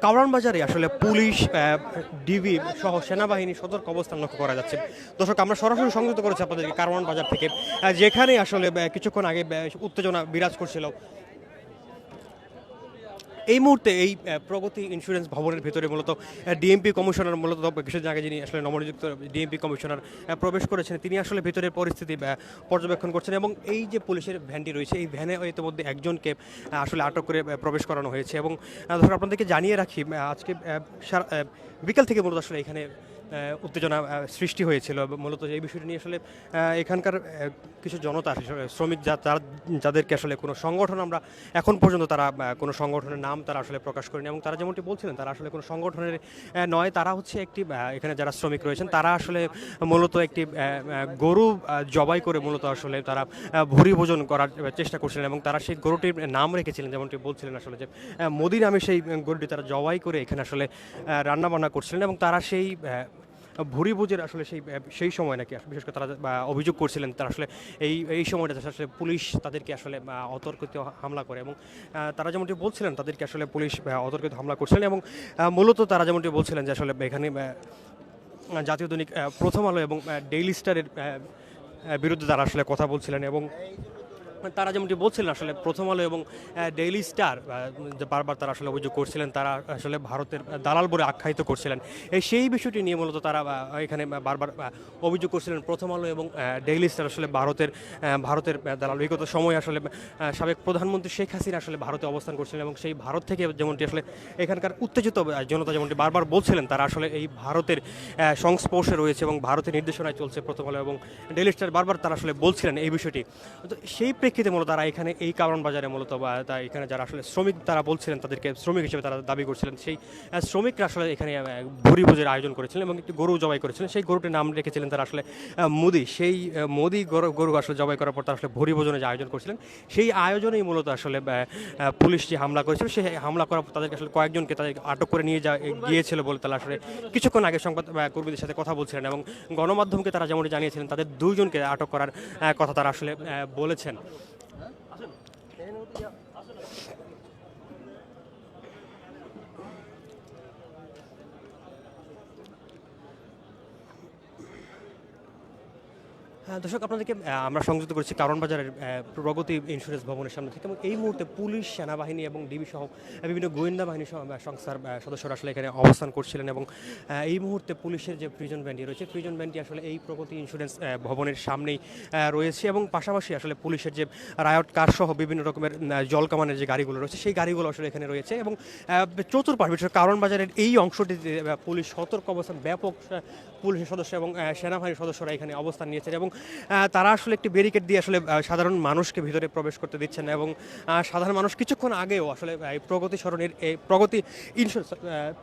কারওয়ান বাজারে আসলে police, DB সহ সেনাবাহিনী সতর্ক অবস্থান লক্ষ্য করা যাচ্ছে। দর্শক, আমরা সরাসরি সংযুক্ত করেছি আপনাদেরকে কারওয়ান বাজার থেকে, যেখানে আসলে কিছুক্ষণ আগে উত্তেজনা বিরাজ করছিল। এই মুহূর্তে এই প্রগতি ইন্স্যুরেন্স ভবনের ভিতরে মূলত ডিএমপি কমিশনার, মূলত কিছু জায়গায় যিনি আসলে নবনিযুক্ত ডিএমপি কমিশনার প্রবেশ করেছেন, তিনি আসলে ভিতরের পরিস্থিতি পর্যবেক্ষণ করছেন। এবং এই যে পুলিশের ভ্যানটি রয়েছে, এই ভ্যানে ইতিমধ্যে একজনকে আসলে আটক করে প্রবেশ করানো হয়েছে। এবং ধরুন আপনাদেরকে জানিয়ে রাখি, আজকে বিকাল থেকে মূলত আসলে এখানে উত্তেজনা সৃষ্টি হয়েছিল। মূলত এই বিষয়টি নিয়ে আসলে এখানকার কিছু জনতা, শ্রমিক যাদেরকে আসলে কোনো সংগঠন, আমরা এখন পর্যন্ত তারা কোনো সংগঠনের নাম তারা আসলে প্রকাশ করেনি, এবং তারা যেমনটি বলছিলেন তারা আসলে কোনো সংগঠনের নয়, তারা হচ্ছে একটি, এখানে যারা শ্রমিক রয়েছেন তারা আসলে মূলত একটি গরু জবাই করে মূলত আসলে তারা ভুরি ভোজন করার চেষ্টা করছিলেন, এবং তারা সেই গরুটির নাম রেখেছিলেন, যেমনটি বলছিলেন আসলে যে মোদি নামে সেই গরুটি তারা জবাই করে এখানে আসলে রান্নাবান্না করছিলেন। এবং তারা সেই ভুরি ভোজের আসলে সেই সময় নাকি বিশেষ করে তারা অভিযোগ করছিলেন, তারা আসলে এই সময়টা আসলে পুলিশ তাদেরকে আসলে অতর্কিত হামলা করে। এবং তারা যেমনটি বলছিলেন তাদেরকে আসলে পুলিশ অতর্কিত হামলা করছিলেন। এবং মূলত তারা যেমনটি বলছিলেন যে আসলে এখানে জাতীয় দৈনিক প্রথম আলো এবং ডেইলি স্টারের বিরুদ্ধে তারা আসলে কথা বলছিলেন। এবং তারা যেমনটি বলছিলেন আসলে প্রথম আলো এবং ডেইলি স্টার বারবার তারা আসলে অভিযোগ করছিলেন, তারা আসলে ভারতের দালাল বলে আখ্যায়িত করছিলেন। সেই বিষয়টি নিয়ে মূলত তারা এখানে বারবার অভিযোগ করছিলেন প্রথম আলো এবং ডেইলি স্টার আসলে ভারতের দালাল। বিগত সময় আসলে সাবেক প্রধানমন্ত্রী শেখ হাসিনা আসলে ভারতে অবস্থান করছিলেন, এবং সেই ভারত থেকে যেমনটি আসলে এখানকার উত্তেজিত জনতা যেমনটি বারবার বলছিলেন তারা আসলে এই ভারতের সংস্পর্শে রয়েছে এবং ভারতের নির্দেশনায় চলছে প্রথম আলো এবং ডেইলি স্টার, বারবার তারা আসলে বলছিলেন এই বিষয়টি। তো সেই প্রেক্ষিতে মূলত তারা এখানে এই কারওয়ান বাজারে মূলত এখানে যারা আসলে শ্রমিক তারা বলছিলেন, তাদেরকে শ্রমিক হিসেবে তারা দাবি করছিলেন, সেই শ্রমিকরা আসলে এখানে ভুরি ভোজের আয়োজন করেছিলেন এবং একটি গরু জবাই করেছিলেন। সেই গরুটির নাম রেখেছিলেন তারা আসলে মোদি। সেই মোদি গরু আসলে জবাই করার পর তারা আসলে ভুরি ভোজনের যে আয়োজন করেছিলেন, সেই আয়োজনেই মূলত আসলে পুলিশ যে হামলা করেছিল, সেই হামলা করার পর তাদেরকে আসলে কয়েকজনকে তাদেরকে আটক করে নিয়ে গিয়েছিল বলে তারা আসলে কিছুক্ষণ আগে সংবাদ কর্মীদের সাথে কথা বলছিলেন। এবং গণমাধ্যমকে তারা যেমনটি জানিয়েছিলেন তাদের দুইজনকে আটক করার কথা তারা আসলে বলেছেন। হ্যাঁ দর্শক, আপনাদেরকে আমরা সংযুক্ত করেছি কারওয়ান বাজারের প্রগতি ইন্স্যুরেন্স ভবনের সামনে থেকে। এবং এই মুহূর্তে পুলিশ, সেনাবাহিনী এবং ডিবি সহ বিভিন্ন গোয়েন্দা বাহিনী সংস্থার সদস্যরা আসলে এখানে অবস্থান করছিলেন। এবং এই মুহূর্তে পুলিশের যে প্রিজন ভ্যানটি রয়েছে, প্রিজন ভ্যানটি আসলে এই প্রগতি ইন্স্যুরেন্স ভবনের সামনেই রয়েছে। এবং পাশাপাশি আসলে পুলিশের যে রায়ট কার সহ বিভিন্ন রকমের জলকামানের যে গাড়িগুলো রয়েছে, সেই গাড়িগুলো আসলে এখানে রয়েছে। এবং চতুর্পাশ বিশেষ কারওয়ান বাজারের এই অংশটিতে পুলিশ সতর্ক অবস্থান, ব্যাপক পুলিশের সদস্য এবং সেনাবাহিনীর সদস্যরা এখানে অবস্থান নিয়েছেন। এবং তারা আসলে একটি ব্যারিকেড দিয়ে আসলে সাধারণ মানুষকে ভিতরে প্রবেশ করতে দিচ্ছেন না। এবং সাধারণ মানুষ কিছুক্ষণ আগেও আসলে এই প্রগতি সরণির এই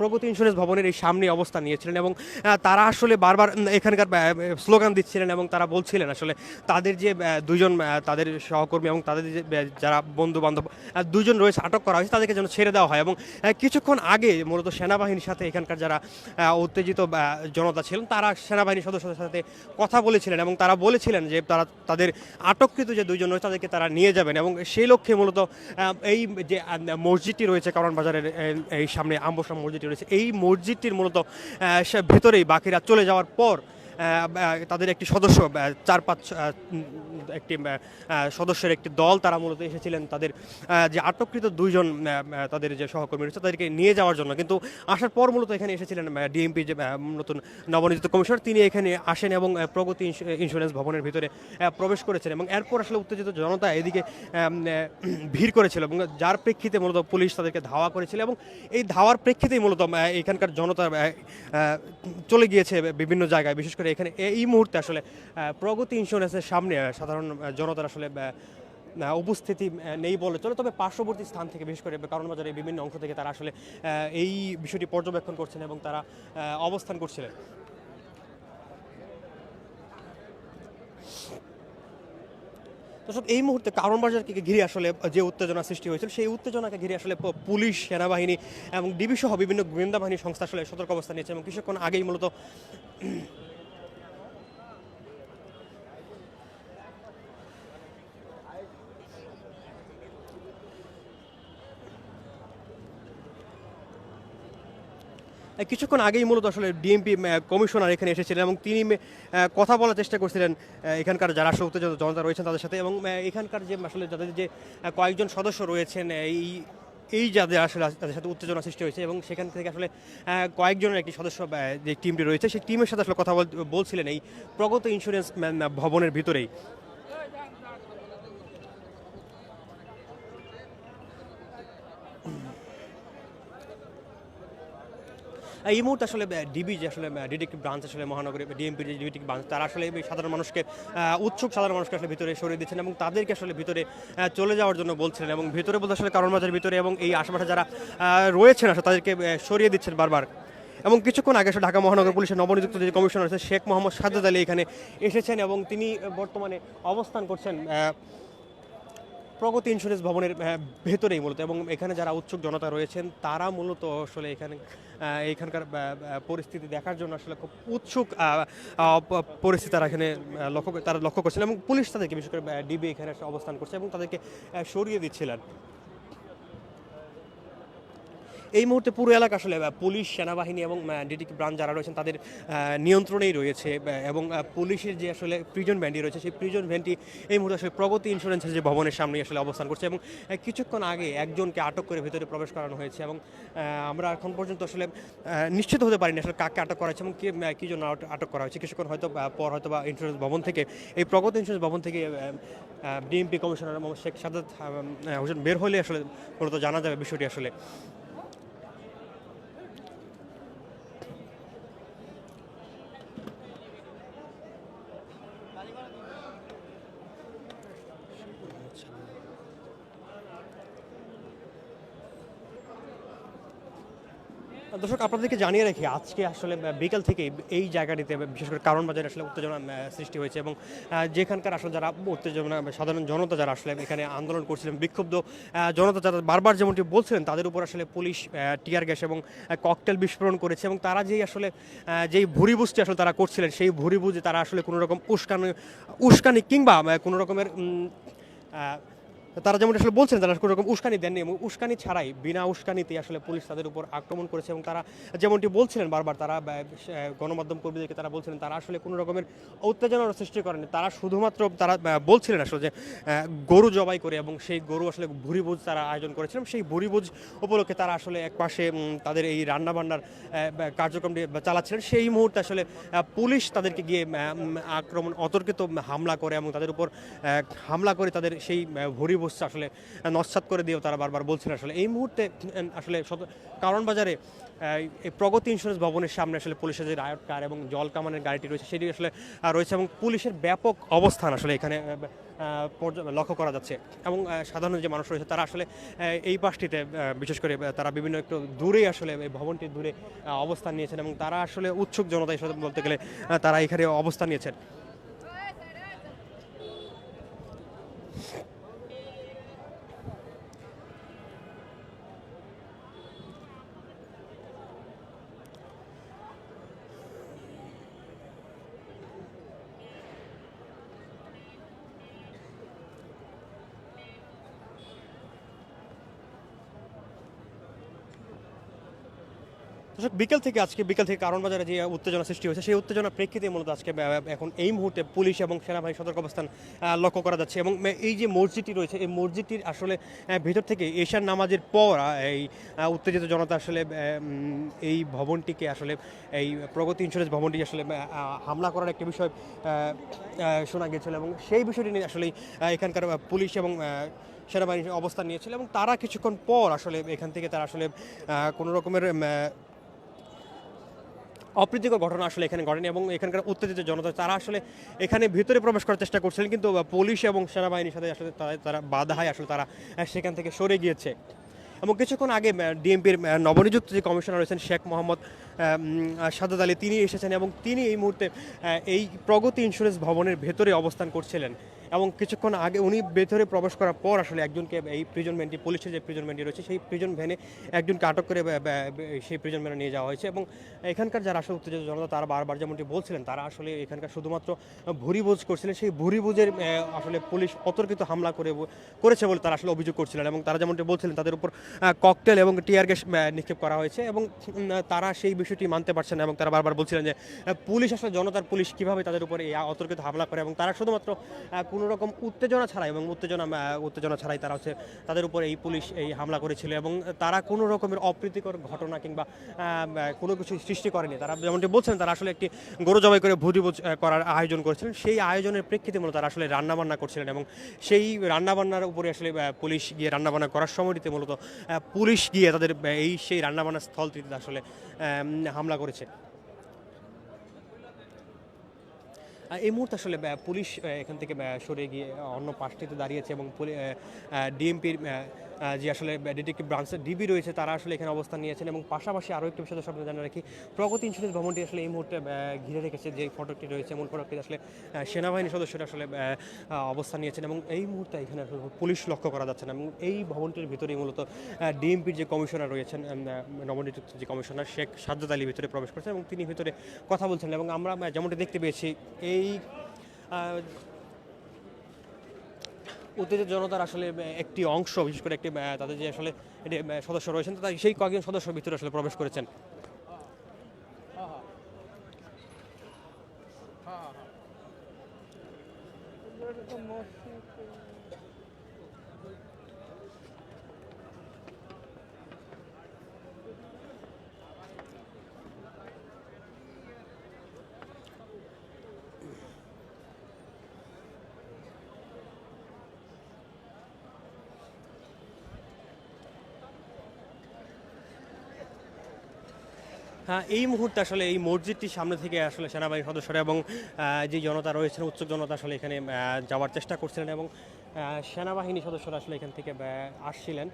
প্রগতি ইন্স্যুরেন্স ভবনের এই সামনে অবস্থান নিয়েছিলেন। এবং তারা আসলে বারবার এখানকার স্লোগান দিচ্ছিলেন এবং তারা বলছিলেন আসলে তাদের যে দুজন তাদের সহকর্মী এবং তাদের যে যারা বন্ধু বান্ধব দুজন রয়েছে আটক করা হয়েছে, তাদেরকে যেন ছেড়ে দেওয়া হয়। এবং কিছুক্ষণ আগে মূলত সেনাবাহিনীর সাথে এখানকার যারা উত্তেজিত জনতা ছিলেন তারা সেনাবাহিনীর সদস্যদের সাথে কথা বলেছিলেন, এবং তারা বলেছিলেন যে তারা তাদের আটককৃত যে দুইজন রয়েছে তাদেরকে তারা নিয়ে যাবেন। এবং সেই লক্ষ্যে মূলত এই যে মসজিদটি রয়েছে কারওয়ান বাজারের এই সামনে আম্বসা মসজিদটি রয়েছে, এই মসজিদটির মূলত ভেতরেই বাকিরা চলে যাওয়ার পর তাদের একটি সদস্য 4-5 একটি সদস্যের একটি দল তারা মূলত এসেছিলেন তাদের যে আটককৃত দুইজন তাদের যে সহকর্মী রয়েছে তাদেরকে নিয়ে যাওয়ার জন্য। কিন্তু আসার পর মূলত এখানে এসেছিলেন ডিএমপি যে নতুন নবনিযুক্ত কমিশনার, তিনি এখানে আসেন এবং প্রগতি ইন্স্যুরেন্স ভবনের ভিতরে প্রবেশ করেছেন। এবং এরপর আসলে উত্তেজিত জনতা এদিকে ভিড় করেছিল, এবং যার প্রেক্ষিতে মূলত পুলিশ তাদেরকে ধাওয়া করেছিল। এবং এই ধাওয়ার প্রেক্ষিতেই মূলত এখানকার জনতা চলে গিয়েছে বিভিন্ন জায়গায়। বিশেষ করে এখানে এই মুহূর্তে আসলে প্রগতি ইন্স্যুরেন্সের সামনে সাধারণ জনতার আসলে উপস্থিতি নেই বলে চলে। তবে পার্শ্ববর্তী স্থান থেকে বিশেষ করে কারওয়ান বাজারের বিভিন্ন অংশ থেকে তারা আসলে এই বিষয়টি পর্যবেক্ষণ করছেন এবং তারা অবস্থান করছিলেন। দর্শক, এই মুহূর্তে কারওয়ান বাজারকে ঘিরে আসলে যে উত্তেজনা সৃষ্টি হয়েছিল, সেই উত্তেজনাকে ঘিরে আসলে পুলিশ, সেনাবাহিনী এবং ডিবি সহ বিভিন্ন গোয়েন্দা বাহিনী সংস্থা আসলে সতর্ক অবস্থান নিয়েছে। এবং কিছুক্ষণ আগেই মূলত কিছুক্ষণ আগেই মূলত আসলে ডিএমপি কমিশনার এখানে এসেছিলেন এবং তিনি কথা বলার চেষ্টা করছিলেন এখানকার যারা আসলে উত্তেজিত জনতা রয়েছেন তাদের সাথে, এবং এখানকার যে আসলে যাদের যে কয়েকজন সদস্য রয়েছেন এই এই যাদের আসলে তাদের সাথে উত্তেজনা সৃষ্টি হয়েছে, এবং সেখান থেকে আসলে কয়েকজনের একটি সদস্য যে টিমটি রয়েছে সেই টিমের সাথে আসলে কথা বলছিলেন এই প্রগত ইন্স্যুরেন্স ভবনের ভিতরেই। এই মুহূর্তে আসলে ডিবি যে আসলে ডিটেকটিভ ব্রাঞ্চ আসলে মহানগরী ডিএমপি যে ডিটেকটিভ ব্রাঞ্চ তারা আসলে এই সাধারণ মানুষকে উৎসুক সাধারণ মানুষকে আসলে ভিতরে সরিয়ে দিচ্ছেন এবং তাদেরকে আসলে ভিতরে চলে যাওয়ার জন্য বলছিলেন, এবং ভিতরে বলতে আসলে কারণ বাজারের ভিতরে এবং এই আশেপাশে যারা রয়েছেন আসলে তাদেরকে সরিয়ে দিচ্ছেন বারবার। এবং কিছুক্ষণ আগে আসলে ঢাকা মহানগর পুলিশের নবনিযুক্ত যে কমিশনার আছে শেখ মোহাম্মদ সাজ্জাদ আলী এখানে এসেছেন এবং তিনি বর্তমানে অবস্থান করছেন প্রগতি ইন্স্যুরেন্স ভবনের ভেতরেই মূলত, এবং এখানে যারা উৎসুক জনতা রয়েছেন তারা মূলত আসলে এখানকার পরিস্থিতি দেখার জন্য আসলে খুব উৎসুক পরিস্থিতি তারা এখানে লক্ষ্য করছেন, এবং পুলিশ তাদেরকে বিশেষ করে ডিবি এখানে অবস্থান করছে এবং তাদেরকে সরিয়ে দিচ্ছিলেন। এই মুহূর্তে পুরো এলাকা আসলে পুলিশ সেনাবাহিনী এবং ডিটেকটিভ ব্রাঞ্চ যারা রয়েছেন তাদের নিয়ন্ত্রণেই রয়েছে, এবং পুলিশের যে আসলে প্রিজন ভ্যানটি রয়েছে সেই প্রিজন ভ্যানটি এই মুহূর্তে আসলে প্রগতি ইন্স্যুরেন্সের যে ভবনের সামনে আসলে অবস্থান করছে, এবং কিছুক্ষণ আগে একজনকে আটক করে ভেতরে প্রবেশ করানো হয়েছে, এবং আমরা এখন পর্যন্ত আসলে নিশ্চিত হতে পারিনি আসলে কাকে আটক করা হয়েছে এবং কী জন্য আটক করা হয়েছে। কিছুক্ষণ হয়তো বা ইন্স্যুরেন্স ভবন থেকে এই প্রগতি ইন্স্যুরেন্স ভবন থেকে ডিএমপি কমিশনার মোহাম্মদ শেখ সাজ্জাদ হোসেন বের হলে আসলে মূলত জানা যাবে বিষয়টি আসলে। দর্শক, আপনাদেরকে জানিয়ে রাখি আজকে আসলে বিকাল থেকে এই জায়গাটিতে বিশেষ করে কারণ বাজারে আসলে উত্তেজনা সৃষ্টি হয়েছে, এবং যেখানকার আসলে যারা উত্তেজনা সাধারণ জনতা যারা আসলে এখানে আন্দোলন করছিলেন, বিক্ষুব্ধ জনতা যারা বারবার যেমনটি বলছিলেন তাদের উপর আসলে পুলিশ টিয়ার গ্যাস এবং ককটেল বিস্ফোরণ করেছে, এবং তারা যেই ভুরিভুজটি আসলে তারা করছিলেন সেই ভুরিভুজে তারা আসলে কোনো রকম উস্কানি কিংবা কোনো রকমের তারা যেমন আসলে বলছেন তারা কোনো রকম উস্কানি দেননি, এবং উস্কানি ছাড়াই বিনা উস্কানিতে আসলে পুলিশ তাদের উপর আক্রমণ করেছে, এবং তারা যেমনটি বলছিলেন বারবার তারা গণমাধ্যম কর্মীদেরকে তারা বলছিলেন তারা আসলে কোনো রকমের উত্তেজনার সৃষ্টি করেনি, তারা শুধুমাত্র তারা বলছিলেন আসলে যে গরু জবাই করে এবং সেই গরু আসলে ভুরিভোজ তারা আয়োজন করেছিলেন, সেই ভুরিভোজ উপলক্ষে তারা আসলে একপাশে তাদের এই রান্নাবান্নার কার্যক্রমটি চালাচ্ছিলেন। সেই মুহূর্তে আসলে পুলিশ তাদেরকে গিয়ে অতর্কিত হামলা করে এবং তাদের উপর হামলা করে তাদের সেই ভুরিভোজ আসলে নস্যাৎ করে দিয়েও তারা বারবার বলছেন। আসলে এই মুহূর্তে আসলে কারণ বাজারে এই প্রগতি ইন্স্যুরেন্স ভবনের সামনে আসলে পুলিশের যে রায়ট কার এবং জল কামানের গাড়িটি রয়েছে সেটি আসলে রয়েছে, এবং পুলিশের ব্যাপক অবস্থান আসলে এখানে লক্ষ্য করা যাচ্ছে, এবং সাধারণ যে মানুষ রয়েছে তারা আসলে এই পাশটিতে বিশেষ করে তারা বিভিন্ন একটু দূরেই আসলে এই ভবনটির দূরে অবস্থান নিয়েছেন, এবং তারা আসলে উৎসুক জনতা হিসেবে বলতে গেলে তারা এখানে অবস্থান নিয়েছেন। বিকেল থেকে কারণ বাজারে যে উত্তেজনা সৃষ্টি হয়েছে সেই উত্তেজনার প্রেক্ষিতে মূলত আজকে এখন এই মুহূর্তে পুলিশ এবং সেনাবাহিনী সতর্ক অবস্থান লক্ষ্য করা যাচ্ছে, এবং এই যে মসজিদটি রয়েছে এই মসজিদটির আসলে ভিতর থেকে এশার নামাজের পর এই উত্তেজিত জনতা আসলে এই ভবনটিকে আসলে এই প্রগতি ইন্স্যুরেন্স ভবনটি আসলে হামলা করার একটি বিষয় শোনা গিয়েছিল, এবং সেই বিষয়টি নিয়ে আসলে এখানকার পুলিশ এবং সেনাবাহিনী অবস্থান নিয়েছিল, এবং তারা কিছুক্ষণ পর আসলে এখান থেকে তারা আসলে কোনো রকমের অপ্রীতিকর ঘটনা আসলে এখানে ঘটেনি, এবং এখানকার উত্তেজিত জনতা তারা আসলে এখানে ভিতরে প্রবেশ করার চেষ্টা করছিলেন, কিন্তু পুলিশ এবং সেনাবাহিনীর সাথে আসলে তারা বাধা হয় আসলে তারা সেখান থেকে সরে গিয়েছে। এবং কিছুক্ষণ আগে ডিএমপির নবনিযুক্ত যে কমিশনার রয়েছেন শেখ মোহাম্মদ সাজ্জাদ আলী তিনি এসেছেন, এবং তিনি এই মুহূর্তে এই প্রগতি ইন্স্যুরেন্স ভবনের ভেতরে অবস্থান করছিলেন, এবং কিছুক্ষণ আগে উনি ভেতরে প্রবেশ করার পর আসলে একজনকে এই প্রিজন ভ্যানটি, পুলিশের যে প্রিজন ভ্যানটি রয়েছে সেই প্রিজন ভ্যানে একজনকে আটক করে সেই প্রিজন ভ্যানে নিয়ে যাওয়া হয়েছে। এবং এখানকার যারা আসলে উত্তেজিত জনতা তারা বারবার যেমনটি বলছিলেন, তারা আসলে এখানকার শুধুমাত্র ভুরিভোজ করছিলেন, সেই ভুরিভোজের আসলে পুলিশ অতর্কিত হামলা করেছে বলে তারা আসলে অভিযোগ করছিলেন। এবং তারা যেমনটি বলছিলেন তাদের উপর ককটেল এবং টিয়ার গ্যাস নিক্ষেপ করা হয়েছে এবং তারা সেই বিষয়টি মানতে পারছেন না। এবং তারা বারবার বলছিলেন যে পুলিশ আসলে জনতার পুলিশ কীভাবে তাদের উপরে এই অতর্কিত হামলা করে, এবং তারা শুধুমাত্র কোনো রকম উত্তেজনা ছাড়াই এবং উত্তেজনা ছাড়াই তারা হচ্ছে তাদের উপর এই পুলিশ এই হামলা করেছিল। এবং তারা কোনো রকমের অপ্রীতিকর ঘটনা কিংবা কোনো কিছু সৃষ্টি করেনি। তারা যেমনটি বলছেন তারা আসলে একটি গরু জবাই করে ভোজ করার আয়োজন করেছিলেন, সেই আয়োজনের প্রেক্ষিতে মূলত তারা আসলে রান্নাবান্না করছিলেন। এবং সেই রান্নাবান্নার উপরে আসলে পুলিশ গিয়ে রান্নাবান্না করার সময়টিতে মূলত পুলিশ গিয়ে তাদের সেই রান্নাবান্নার স্থলটিতে আসলে হামলা করেছে। এই মুহূর্তে আসলে পুলিশ এখান থেকে সরে গিয়ে অন্য পাশটিতে দাঁড়িয়েছে এবং ডিএমপির যে আসলে ডিটেকটিভ ব্রাঞ্চের ডিবি রয়েছে তারা আসলে এখানে অবস্থান নিয়েছেন। এবং পাশাপাশি আরও একটি বিষয় সামনে জানিয়ে রাখি, প্রগতি ইন্স্যুরেন্স ভবনটি আসলে এই মুহূর্তে ঘিরে রেখেছে যে ফটকটি রয়েছে, মূল ফটকটি আসলে সেনাবাহিনী সদস্যরা আসলে অবস্থান নিয়েছেন এবং এই মুহূর্তে এখানে পুলিশ লক্ষ্য করা যাচ্ছে না। এবং এই ভবনটির ভিতরেই মূলত ডিএমপির যে কমিশনার রয়েছেন, নবনিযুক্ত যে কমিশনার শেখ সাজ্জাদ আলী ভিতরে প্রবেশ করেছেন এবং তিনি ভিতরে কথা বলছেন। এবং আমরা যেমনটি দেখতে পেয়েছি এই উত্তেজিত জনতার আসলে একটি অংশ, বিশেষ করে একটি তাদের যে আসলে সদস্য রয়েছেন তারা সেই কয়েকজন সদস্য ভিতরে আসলে প্রবেশ করেছেন। হ্যাঁ, এই মুহূর্তে আসলে এই মসজিদটির সামনে থেকে আসলে সেনাবাহিনীর সদস্যরা এবং যে জনতা রয়েছেন, উৎসুক জনতা আসলে এখানে যাওয়ার চেষ্টা করছিলেন এবং সেনাবাহিনী সদস্যরা আসলে এখান থেকে আসছিলেন।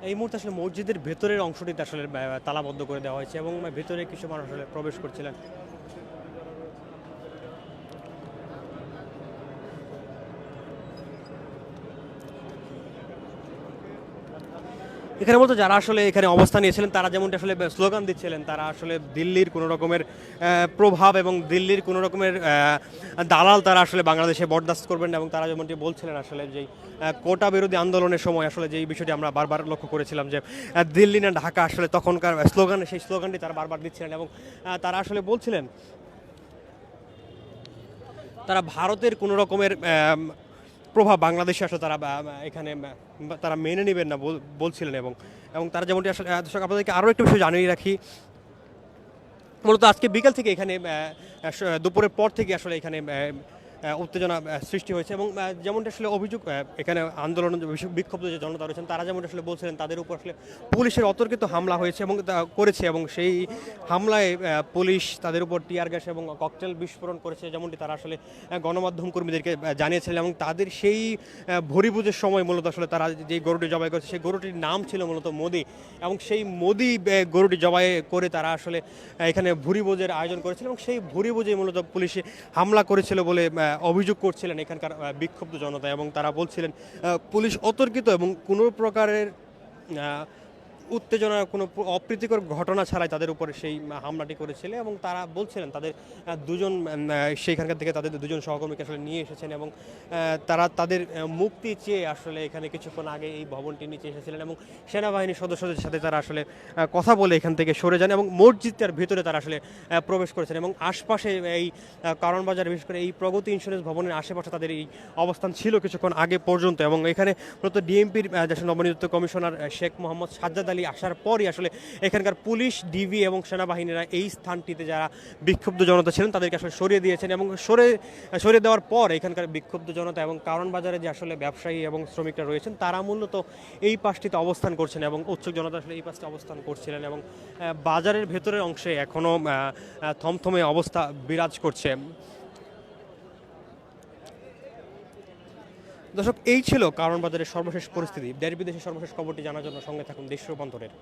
এই মুহূর্তে আসলে মসজিদের ভেতরের অংশটিতে আসলে তালাবদ্ধ করে দেওয়া হয়েছে এবং ভেতরে কিছু মানুষ আসলে প্রবেশ করছিলেন। এখানে বলতে যারা আসলে এখানে অবস্থান নিয়েছিলেন তারা যেমনটি আসলে স্লোগান দিচ্ছিলেন, তারা আসলে দিল্লির কোনো রকমের প্রভাব এবং দিল্লির কোনো রকমের দালাল তারা আসলে বাংলাদেশে বরদাস্ত করবেন না। এবং তারা যেমনটি বলছিলেন আসলে যেই কোটা বিরোধী আন্দোলনের সময় আসলে যেই বিষয়টি আমরা বারবার লক্ষ্য করেছিলাম যে দিল্লি না ঢাকা, আসলে তখনকার সেই স্লোগানটি তারা বারবার দিচ্ছিলেন। এবং তারা আসলে বলছিলেন তারা ভারতের কোনো রকমের প্রভাব বাংলাদেশে আসলে তারা এখানে তারা মেনে নেবেন না বলছিলেন। এবং তারা যেমনটি আসলে দর্শক আপনাদেরকে আরও একটু বিষয় জানিয়ে রাখি, মূলত আজকে বিকাল থেকে এখানে দুপুরের পর থেকে আসলে এখানে উত্তেজনা সৃষ্টি হয়েছে। এবং যেমনটা আসলে অভিযোগ এখানে আন্দোলন বিক্ষুব্ধ যে জনতা রয়েছেন তারা যেমনটা আসলে বলছিলেন তাদের উপর আসলে পুলিশের অতর্কিত হামলা হয়েছে এবং করেছে এবং সেই হামলায় পুলিশ তাদের উপর টিয়ার গ্যাস এবং ককটেল বিস্ফোরণ করেছে, যেমনটি তারা আসলে গণমাধ্যম কর্মীদেরকে জানিয়েছিলেন। এবং তাদের সেই ভরিভোজের সময় মূলত আসলে তারা যেই গরুটি জবাই করেছে সেই গরুটির নাম ছিল মূলত মোদি, এবং সেই মোদি গরুটি জবাই করে তারা আসলে এখানে ভুরিভোজের আয়োজন করেছিল এবং সেই ভুরিভোজে মূলত পুলিশে হামলা করেছিল বলে অভিযোগ করছিলেন এখানকার বিক্ষুব্ধ জনতা। এবং তারা বলছিলেন পুলিশ অতর্কিত এবং কোনো প্রকারের উত্তেজনার কোনো অপ্রীতিকর ঘটনা ছাড়াই তাদের উপরে সেই হামলাটি করেছিল। এবং তারা বলছিলেন তাদের দুজন সেইখানকার থেকে তাদের দুজন সহকর্মীকে আসলে নিয়ে এসেছেন এবং তারা তাদের মুক্তি চেয়ে আসলে এখানে কিছুক্ষণ আগে এই ভবনটির নিচে এসেছিলেন এবং সেনাবাহিনীর সদস্যদের সাথে তারা আসলে কথা বলে এখান থেকে সরে যান এবং মসজিদটার ভিতরে তারা আসলে প্রবেশ করেছেন। এবং আশপাশে এই কারণ বাজার, বিশেষ করে এই প্রগতি ইন্স্যুরেন্স ভবনের আশেপাশে তাদের এই অবস্থান ছিল কিছুক্ষণ আগে পর্যন্ত। এবং এখানে মূলত ডিএমপির দেশের নবনিযুক্ত কমিশনার শেখ মোহাম্মদ সাজ্জাদ আলী আলী আসার পরই আসলে এখানকার পুলিশ, ডিবি এবং সেনাবাহিনীরা এই স্থানটিতে যারা বিক্ষুব্ধ জনতা ছিলেন তাদেরকে আসলে সরিয়ে দিয়েছেন এবং সরিয়ে দেওয়ার পর এখানকার বিক্ষুব্ধ জনতা এবং কারণ বাজারে যে আসলে ব্যবসায়ী এবং শ্রমিকরা রয়েছেন তারা মূলত এই পাশটিতে অবস্থান করছেন এবং উৎসুক জনতা আসলে এই পাশে অবস্থান করছিলেন এবং বাজারের ভেতরের অংশে এখনও থমথমে অবস্থা বিরাজ করছে। দর্শক, এই ছিল কারণ বাজারের সর্বশেষ পরিস্থিতি। দেশ বিদেশের সর্বশেষ খবরটি জানার জন্য সঙ্গে থাকুন দেশ রূপান্তরের।